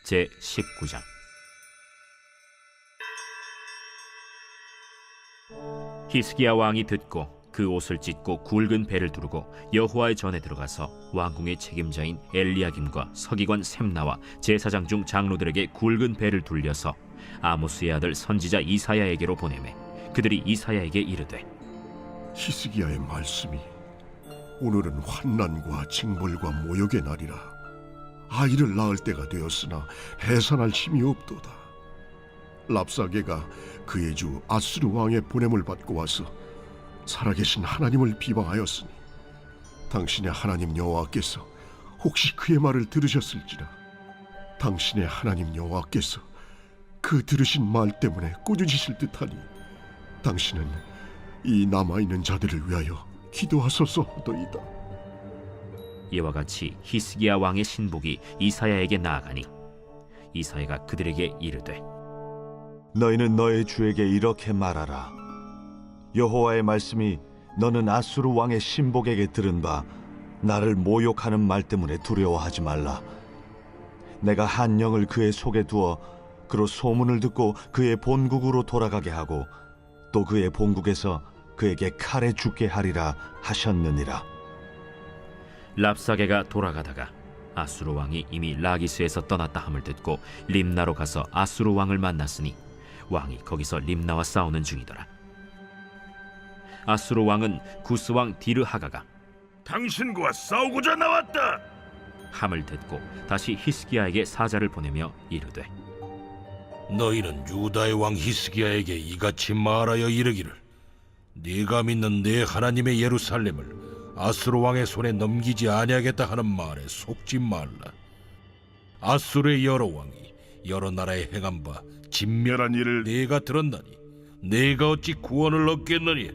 제19장. 히스기야 왕이 듣고 그 옷을 찢고 굵은 배를 두르고 여호와의 전에 들어가서 왕궁의 책임자인 엘리야김과 서기관 셈나와 제사장 중 장로들에게 굵은 배를 둘려서 아모스의 아들 선지자 이사야에게로 보내매 그들이 이사야에게 이르되, 히스기야의 말씀이 오늘은 환난과 징벌과 모욕의 날이라. 아이를 낳을 때가 되었으나 해산할 힘이 없도다. 랍사게가 그의 주 아수르 왕의 보냄을 받고 와서 살아계신 하나님을 비방하였으니 당신의 하나님 여호와께서 혹시 그의 말을 들으셨을지라. 당신의 하나님 여호와께서 그 들으신 말 때문에 꾸짖으실 듯하니 당신은 이 남아있는 자들을 위하여 기도하소서 하더이다. 이와 같이 히스기야 왕의 신복이 이사야에게 나아가니 이사야가 그들에게 이르되, 너희는 너의 주에게 이렇게 말하라. 여호와의 말씀이 너는 아수르 왕의 신복에게 들은 바 나를 모욕하는 말 때문에 두려워하지 말라. 내가 한 영을 그의 속에 두어 그로 소문을 듣고 그의 본국으로 돌아가게 하고 또 그의 본국에서 그에게 칼에 죽게 하리라 하셨느니라. 랍사게가 돌아가다가 아수르 왕이 이미 라기스에서 떠났다 함을 듣고 림나로 가서 아수르 왕을 만났으니 왕이 거기서 림나와 싸우는 중이더라. 아수르 왕은 구스 왕 디르하가가 당신과 싸우고자 나왔다 함을 듣고 다시 히스기야에게 사자를 보내며 이르되, 너희는 유다의 왕 히스기야에게 이같이 말하여 이르기를, 네가 믿는 내 하나님의 예루살렘을 아수르 왕의 손에 넘기지 아니하겠다 하는 말에 속지 말라. 아수르의 여러 왕이 여러 나라에 행한 바 진멸한 일을 네가 들었나니 네가 어찌 구원을 얻겠느냐.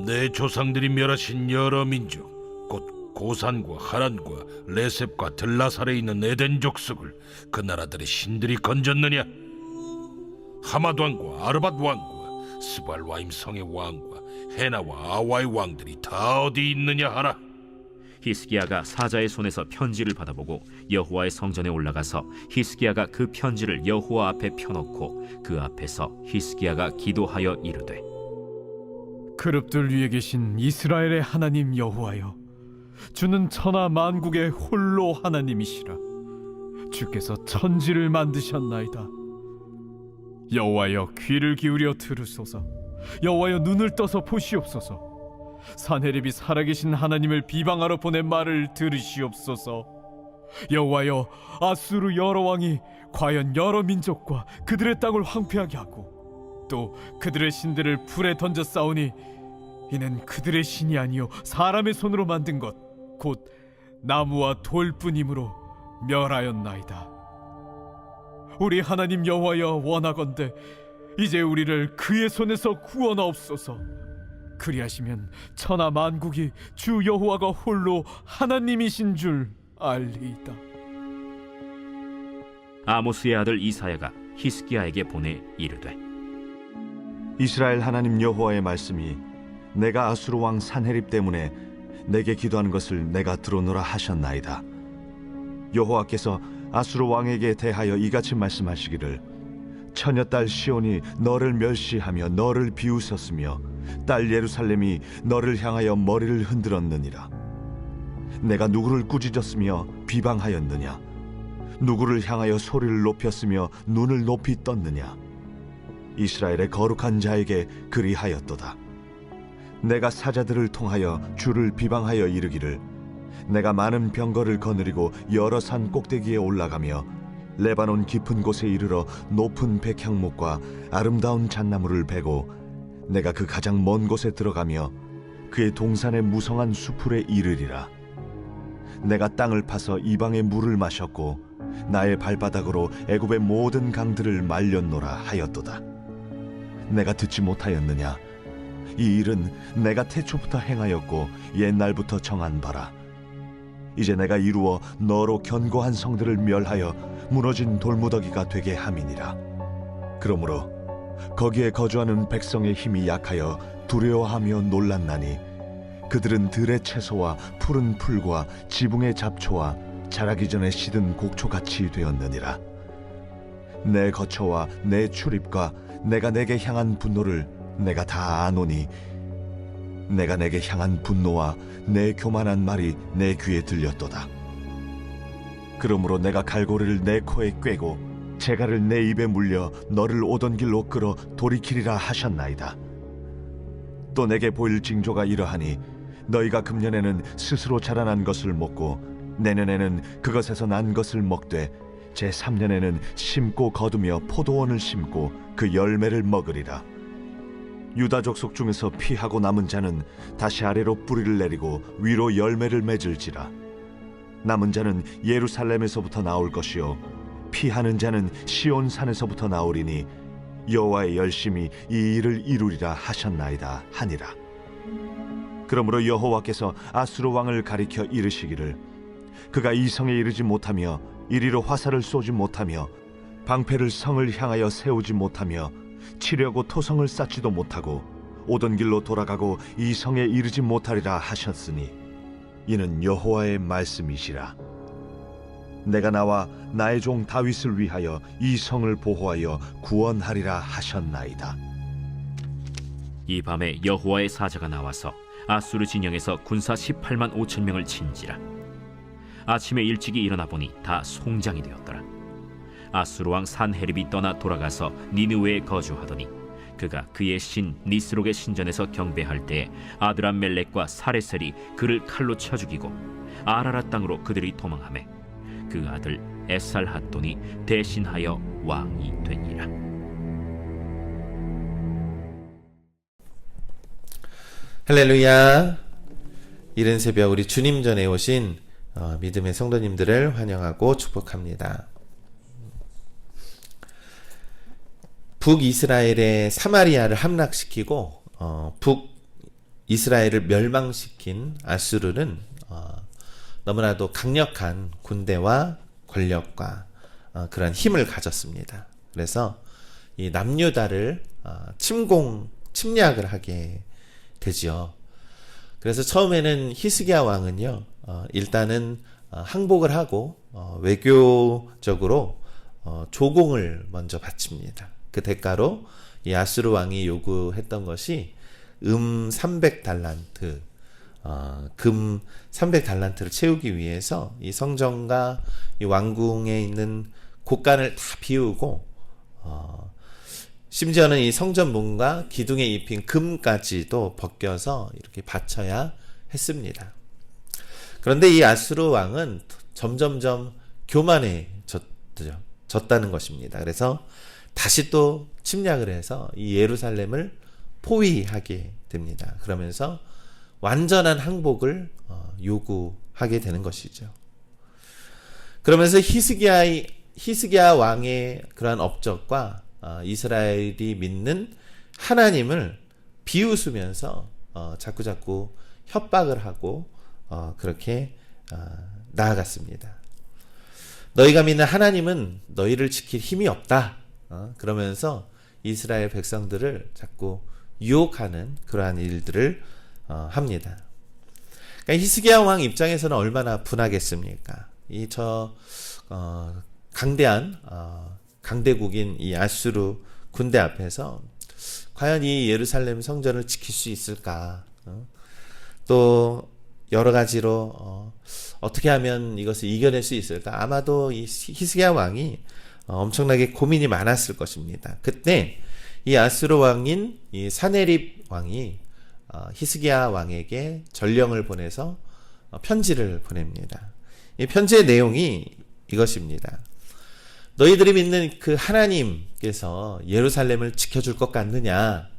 내 조상들이 멸하신 여러 민족 곧 고산과 하란과 레셉과 들라살에 있는 에덴 족속을 그 나라들의 신들이 건졌느냐. 하맛 왕과 아르밧 왕과 스발와임 성의 왕과 헤나와 아와의 왕들이 다 어디 있느냐 하라. 히스기야가 사자의 손에서 편지를 받아보고 여호와의 성전에 올라가서 히스기야가 그 편지를 여호와 앞에 펴놓고 그 앞에서 히스기야가 기도하여 이르되, 그룹들 위에 계신 이스라엘의 하나님 여호와여, 주는 천하 만국의 홀로 하나님이시라. 주께서 천지를 만드셨나이다. 여호와여, 귀를 기울여 들으소서. 여호와여, 눈을 떠서 보시옵소서. 산헤립이 살아계신 하나님을 비방하러 보낸 말을 들으시옵소서. 여호와여, 아수르 여러 왕이 과연 여러 민족과 그들의 땅을 황폐하게 하고 또 그들의 신들을 불에 던져 싸우니 이는 그들의 신이 아니요 사람의 손으로 만든 것 곧 나무와 돌뿐이므로 멸하였나이다. 우리 하나님 여호와여, 원하건대 이제 우리를 그의 손에서 구원하옵소서. 그리하시면 천하 만국이 주 여호와가 홀로 하나님이신 줄 알리이다. 아모스의 아들 이사야가 히스기야에게 보내 이르되, 이스라엘 하나님 여호와의 말씀이 내가 아수르 왕 산헤립 때문에 내게 기도하는 것을 내가 들어노라 하셨나이다. 여호와께서 아수르 왕에게 대하여 이같이 말씀하시기를, 처녀딸 시온이 너를 멸시하며 너를 비웃었으며 딸 예루살렘이 너를 향하여 머리를 흔들었느니라. 내가 누구를 꾸짖었으며 비방하였느냐? 누구를 향하여 소리를 높였으며 눈을 높이 떴느냐? 이스라엘의 거룩한 자에게 그리하였도다. 내가 사자들을 통하여 주를 비방하여 이르기를, 내가 많은 병거를 거느리고 여러 산 꼭대기에 올라가며 레바논 깊은 곳에 이르러 높은 백향목과 아름다운 잣나무를 베고 내가 그 가장 먼 곳에 들어가며 그의 동산의 무성한 수풀에 이르리라. 내가 땅을 파서 이방의 물을 마셨고 나의 발바닥으로 애굽의 모든 강들을 말렸노라 하였도다. 내가 듣지 못하였느냐? 이 일은 내가 태초부터 행하였고 옛날부터 정한 바라. 이제 내가 이루어 너로 견고한 성들을 멸하여 무너진 돌무더기가 되게 함이니라. 그러므로 거기에 거주하는 백성의 힘이 약하여 두려워하며 놀랐나니 그들은 들의 채소와 푸른 풀과 지붕의 잡초와 자라기 전에 시든 곡초같이 되었느니라. 내 거처와 내 출입과 내가 내게 향한 분노를 내가 다 아노니 내가 내게 향한 분노와 내 교만한 말이 내 귀에 들렸도다. 그러므로 내가 갈고리를 내 코에 꿰고 재갈을 내 입에 물려 너를 오던 길로 끌어 돌이키리라 하셨나이다. 또 내게 보일 징조가 이러하니 너희가 금년에는 스스로 자라난 것을 먹고 내년에는 그것에서 난 것을 먹되 제3년에는 심고 거두며 포도원을 심고 그 열매를 먹으리라. 유다 족속 중에서 피하고 남은 자는 다시 아래로 뿌리를 내리고 위로 열매를 맺을지라. 남은 자는 예루살렘에서부터 나올 것이요 피하는 자는 시온 산에서부터 나오리니 여호와의 열심히 이 일을 이루리라 하셨나이다 하니라. 그러므로 여호와께서 아수르 왕을 가리켜 이르시기를 그가 이 성에 이르지 못하며 이리로 화살을 쏘지 못하며 방패를 성을 향하여 세우지 못하며 치려고 토성을 쌓지도 못하고 오던 길로 돌아가고 이 성에 이르지 못하리라 하셨으니 이는 여호와의 말씀이시라. 내가 나와 나의 종 다윗을 위하여 이 성을 보호하여 구원하리라 하셨나이다. 이 밤에 여호와의 사자가 나와서 아수르 진영에서 군사 18만 5천 명을 친지라. 아침에 일찍이 일어나 보니 다 송장이 되었더라. 아수르 왕 산헤립이 떠나 돌아가서 니느웨에 거주하더니 그가 그의 신 니스록의 신전에서 경배할 때에 아드람멜렉과 사레셀이 그를 칼로 쳐 죽이고 아라라 땅으로 그들이 도망하매 그 아들 에살핫돈이 대신하여 왕이 되니라. 할렐루야. 이른 새벽 우리 주님 전에 오신 믿음의 성도님들을 환영하고 축복합니다. 북이스라엘의 사마리아를 함락시키고 북이스라엘을 멸망시킨 아수르는 너무나도 강력한 군대와 권력과 그런 힘을 가졌습니다. 그래서 이 남유다를 침략을 하게 되지요. 그래서 처음에는 히스기야 왕은요, 일단은 항복을 하고 외교적으로 조공을 먼저 바칩니다. 그 대가로 이 아수르 왕이 요구했던 것이 300달란트, 금 300달란트를 채우기 위해서 이 성전과 이 왕궁에 있는 곳간을 다 비우고 심지어는 이 성전 문과 기둥에 입힌 금까지도 벗겨서 이렇게 바쳐야 했습니다. 그런데 이 아수르 왕은 점점점 교만해졌다는 것입니다. 그래서 다시 또 침략을 해서 이 예루살렘을 포위하게 됩니다. 그러면서 완전한 항복을 요구하게 되는 것이죠. 그러면서 히스기야 왕의 그러한 업적과 이스라엘이 믿는 하나님을 비웃으면서 자꾸자꾸 협박을 하고 그렇게 나아갔습니다. 너희가 믿는 하나님은 너희를 지킬 힘이 없다. 그러면서 이스라엘 백성들을 자꾸 유혹하는 그러한 일들을 합니다. 그러니까 히스기야 왕 입장에서는 얼마나 분하겠습니까? 강대한 강대국인 이 아수르 군대 앞에서 과연 이 예루살렘 성전을 지킬 수 있을까? 또 여러 가지로 어떻게 하면 이것을 이겨낼 수 있을까? 아마도 이 히스기야 왕이 엄청나게 고민이 많았을 것입니다. 그때 이 아수르 왕인 이 사네립 왕이 히스기야 왕에게 전령을 보내서 편지를 보냅니다. 이 편지의 내용이 이것입니다. 너희들이 믿는 그 하나님께서 예루살렘을 지켜줄 것 같느냐?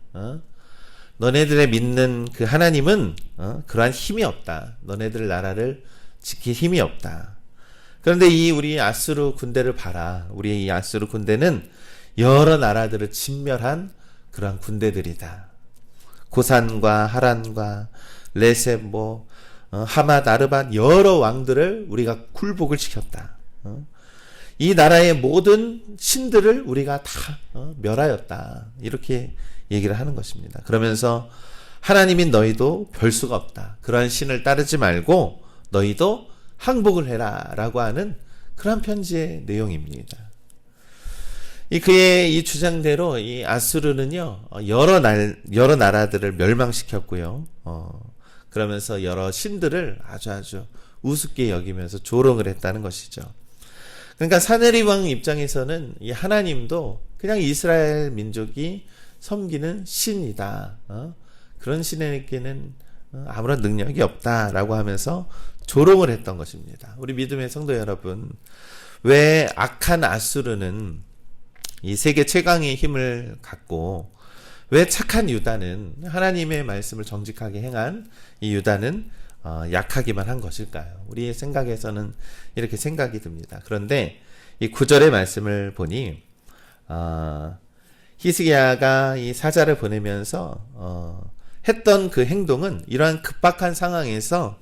너네들의 믿는 그 하나님은 그러한 힘이 없다. 너네들 나라를 지킬 힘이 없다. 그런데 우리 아수르 군대를 봐라. 우리 이 아수르 군대는 여러 나라들을 진멸한 그러한 군대들이다. 고산과 하란과 레셉, 하맛, 아르밧 여러 왕들을 우리가 굴복을 시켰다. 이 나라의 모든 신들을 우리가 다 멸하였다. 이렇게 얘기를 하는 것입니다. 그러면서 하나님인 너희도 별 수가 없다. 그러한 신을 따르지 말고 너희도 항복을 해라라고 하는 그런 편지의 내용입니다. 그의 이 주장대로 이 아수르는요, 여러 나라들을 멸망시켰고요. 그러면서 여러 신들을 아주 우습게 여기면서 조롱을 했다는 것이죠. 그러니까 사네립 왕 입장에서는 이 하나님도 그냥 이스라엘 민족이 섬기는 신이다. 그런 신에게는 아무런 능력이 없다라고 하면서 조롱을 했던 것입니다. 우리 믿음의 성도 여러분, 왜 악한 아수르는 이 세계 최강의 힘을 갖고 왜 착한 유다는, 하나님의 말씀을 정직하게 행한 이 유다는 약하기만 한 것일까요? 우리의 생각에서는 이렇게 생각이 듭니다. 그런데 이 9절의 말씀을 보니 히스기야가 이 사자를 보내면서 했던 그 행동은, 이러한 급박한 상황에서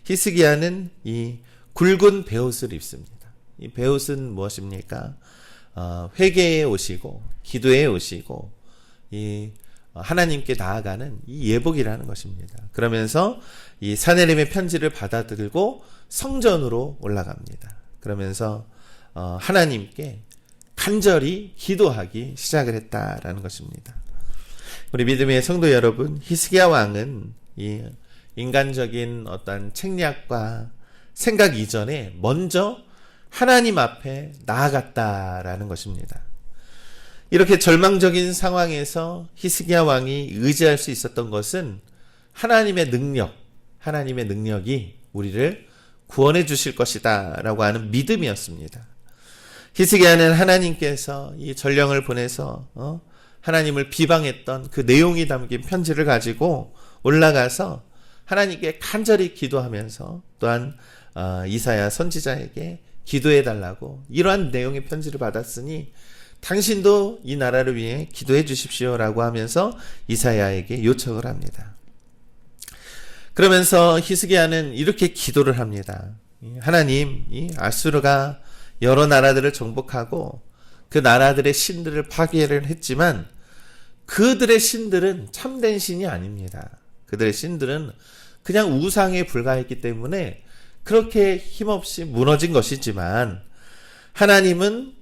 히스기야는 이 굵은 베옷을 입습니다. 이 베옷은 무엇입니까? 회개에 오시고 기도에 오시고 이 하나님께 나아가는 이 예복이라는 것입니다. 그러면서 이 사네립의 편지를 받아들고 성전으로 올라갑니다. 그러면서 하나님께 간절히 기도하기 시작을 했다라는 것입니다. 우리 믿음의 성도 여러분, 히스기야 왕은 이 인간적인 어떤 책략과 생각 이전에 먼저 하나님 앞에 나아갔다라는 것입니다. 이렇게 절망적인 상황에서 히스기야 왕이 의지할 수 있었던 것은 하나님의 능력이 우리를 구원해 주실 것이다 라고 하는 믿음이었습니다. 히스기야는 하나님께서 이 전령을 보내서 하나님을 비방했던 그 내용이 담긴 편지를 가지고 올라가서 하나님께 간절히 기도하면서, 또한 이사야 선지자에게 기도해 달라고 이러한 내용의 편지를 받았으니 당신도 이 나라를 위해 기도해 주십시오라고 하면서 이사야에게 요청을 합니다. 그러면서 히스기야는 이렇게 기도를 합니다. 하나님, 이 아수르가 여러 나라들을 정복하고 그 나라들의 신들을 파괴를 했지만 그들의 신들은 참된 신이 아닙니다. 그들의 신들은 그냥 우상에 불과했기 때문에 그렇게 힘없이 무너진 것이지만 하나님은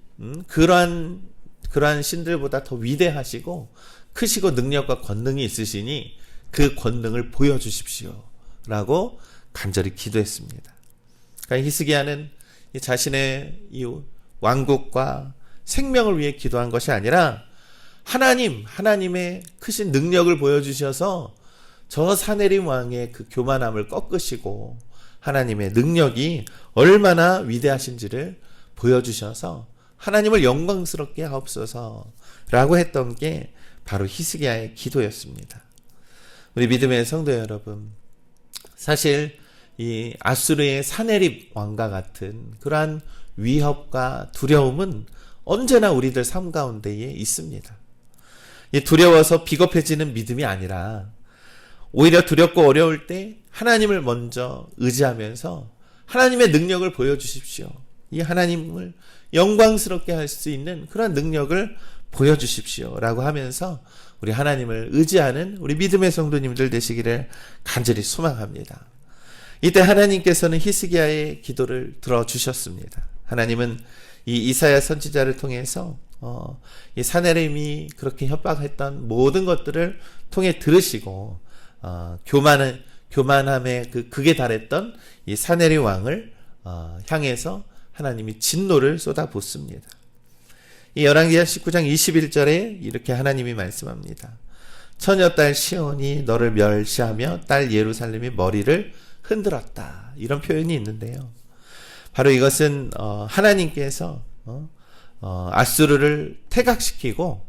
그러한 신들보다 더 위대하시고 크시고 능력과 권능이 있으시니 그 권능을 보여주십시오 라고 간절히 기도했습니다. 그러니까 히스기야는 자신의 이 왕국과 생명을 위해 기도한 것이 아니라 하나님의 크신 능력을 보여주셔서 저 사네립 왕의 그 교만함을 꺾으시고 하나님의 능력이 얼마나 위대하신지를 보여주셔서 하나님을 영광스럽게 하옵소서라고 했던 게 바로 히스기야의 기도였습니다. 우리 믿음의 성도 여러분, 사실 이 아수르의 사네립 왕과 같은 그러한 위협과 두려움은 언제나 우리들 삶 가운데에 있습니다. 이 두려워서 비겁해지는 믿음이 아니라 오히려 두렵고 어려울 때 하나님을 먼저 의지하면서 하나님의 능력을 보여주십시오. 이 하나님을 영광스럽게 할 수 있는 그런 능력을 보여주십시오 라고 하면서 우리 하나님을 의지하는 우리 믿음의 성도님들 되시기를 간절히 소망합니다. 이때 하나님께서는 히스기야의 기도를 들어주셨습니다. 하나님은 이 이사야 선지자를 통해서 이 사네립이 그렇게 협박했던 모든 것들을 통해 들으시고 교만함의 그 극에 달했던 이 사네립 왕을 향해서 하나님이 진노를 쏟아붓습니다. 이 열왕기하 19장 21절에 이렇게 하나님이 말씀합니다. 처녀딸 시온이 너를 멸시하며 딸 예루살렘이 머리를 흔들었다. 이런 표현이 있는데요. 바로 이것은 하나님께서 아수르를 퇴각시키고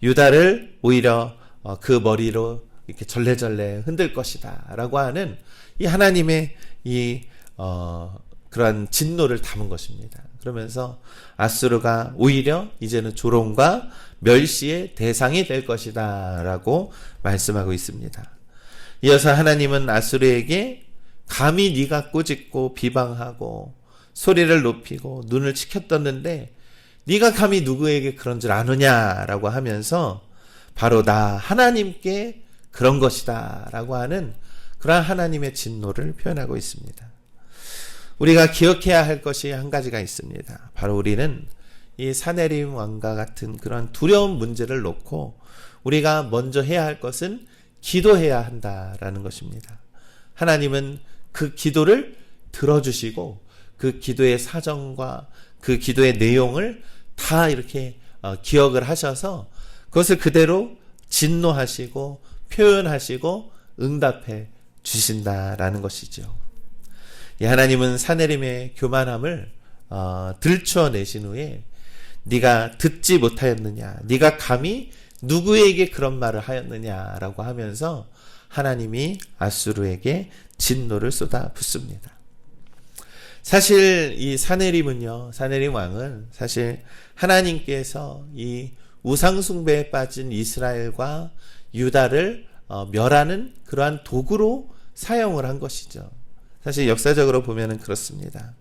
유다를 오히려 그 머리로 이렇게 절레절레 흔들 것이다 라고 하는 이 하나님의 이 그러한 진노를 담은 것입니다. 그러면서 아수르가 오히려 이제는 조롱과 멸시의 대상이 될 것이다 라고 말씀하고 있습니다. 이어서 하나님은 아수르에게 감히 네가 꾸짖고 비방하고 소리를 높이고 눈을 치켜떴는데 네가 감히 누구에게 그런 줄 아느냐라고 하면서 바로 나 하나님께 그런 것이다 라고 하는 그러한 하나님의 진노를 표현하고 있습니다. 우리가 기억해야 할 것이 한 가지가 있습니다. 바로 우리는 이 사내림 왕과 같은 그런 두려운 문제를 놓고 우리가 먼저 해야 할 것은 기도해야 한다라는 것입니다. 하나님은 그 기도를 들어주시고 그 기도의 사정과 그 기도의 내용을 다 이렇게 기억을 하셔서 그것을 그대로 진노하시고 표현하시고 응답해 주신다라는 것이죠. 하나님은 사내림의 교만함을 들추어내신 후에 네가 듣지 못하였느냐, 네가 감히 누구에게 그런 말을 하였느냐라고 하면서 하나님이 아수르에게 진노를 쏟아 붓습니다. 사실 이 사내림은요, 사내림 왕은 사실 하나님께서 이 우상숭배에 빠진 이스라엘과 유다를 멸하는 그러한 도구로 사용을 한 것이죠. 사실 역사적으로 보면은 그렇습니다.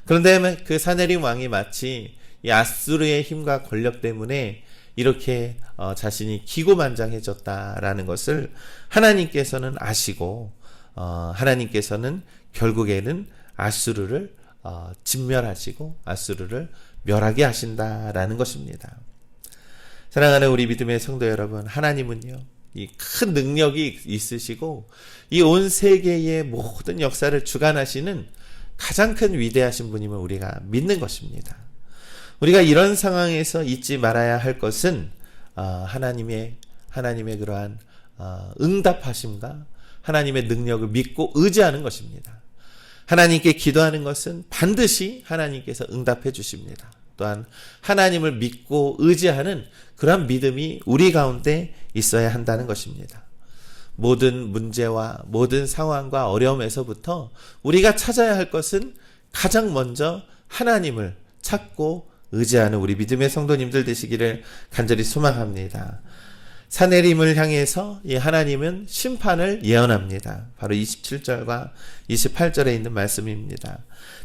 그런데 그 사내림 왕이 마치 이 아수르의 힘과 권력 때문에 이렇게 자신이 기고만장해졌다라는 것을 하나님께서는 아시고 하나님께서는 결국에는 아수르를 진멸하시고 아수르를 멸하게 하신다라는 것입니다. 사랑하는 우리 믿음의 성도 여러분, 하나님은요, 이 큰 능력이 있으시고 이 온 세계의 모든 역사를 주관하시는 가장 큰 위대하신 분임을 우리가 믿는 것입니다. 우리가 이런 상황에서 잊지 말아야 할 것은 하나님의 그러한 응답하심과 하나님의 능력을 믿고 의지하는 것입니다. 하나님께 기도하는 것은 반드시 하나님께서 응답해 주십니다. 또한 하나님을 믿고 의지하는 그런 믿음이 우리 가운데 있어야 한다는 것입니다. 모든 문제와 모든 상황과 어려움에서부터 우리가 찾아야 할 것은 가장 먼저 하나님을 찾고 의지하는 우리 믿음의 성도님들 되시기를 간절히 소망합니다. 사내림을 향해서 이 하나님은 심판을 예언합니다. 바로 27절과 28절에 있는 말씀입니다.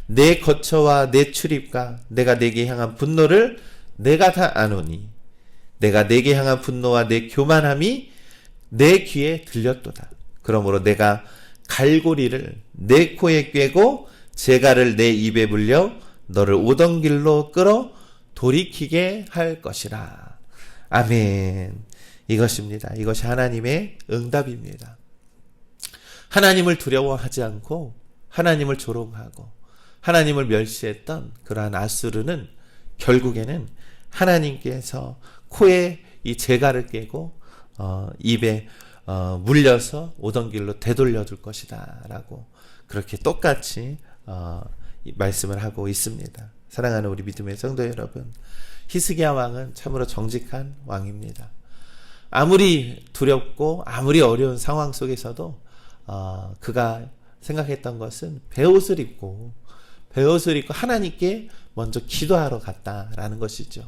내 거처와 내 출입과 내가 내게 향한 분노를 내가 다 아노니 내가 내게 향한 분노와 내 교만함이 내 귀에 들렸도다. 그러므로 내가 갈고리를 내 코에 꿰고 재갈을 내 입에 물려 너를 오던 길로 끌어 돌이키게 할 것이라. 아멘. 이것입니다. 이것이 하나님의 응답입니다. 하나님을 두려워하지 않고 하나님을 조롱하고 하나님을 멸시했던 그러한 아수르는 결국에는 하나님께서 코에 이 재갈을 깨고 입에 물려서 오던 길로 되돌려 둘 것이다 라고 그렇게 똑같이 말씀을 하고 있습니다. 사랑하는 우리 믿음의 성도 여러분, 히스기야 왕은 참으로 정직한 왕입니다. 아무리 두렵고 아무리 어려운 상황 속에서도 그가 생각했던 것은 베옷을 입고 하나님께 먼저 기도하러 갔다라는 것이죠.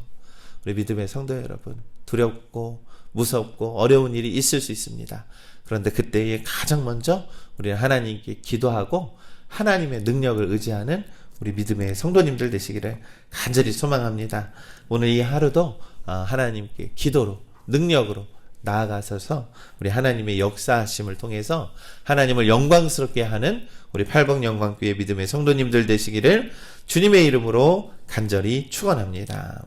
우리 믿음의 성도 여러분, 두렵고 무섭고 어려운 일이 있을 수 있습니다. 그런데 그때에 가장 먼저 우리는 하나님께 기도하고 하나님의 능력을 의지하는 우리 믿음의 성도님들 되시기를 간절히 소망합니다. 오늘 이 하루도 하나님께 기도로 능력으로 나아가셔서 우리 하나님의 역사하심을 통해서 하나님을 영광스럽게 하는 우리 팔복영광교회 믿음의 성도님들 되시기를 주님의 이름으로 간절히 축원합니다.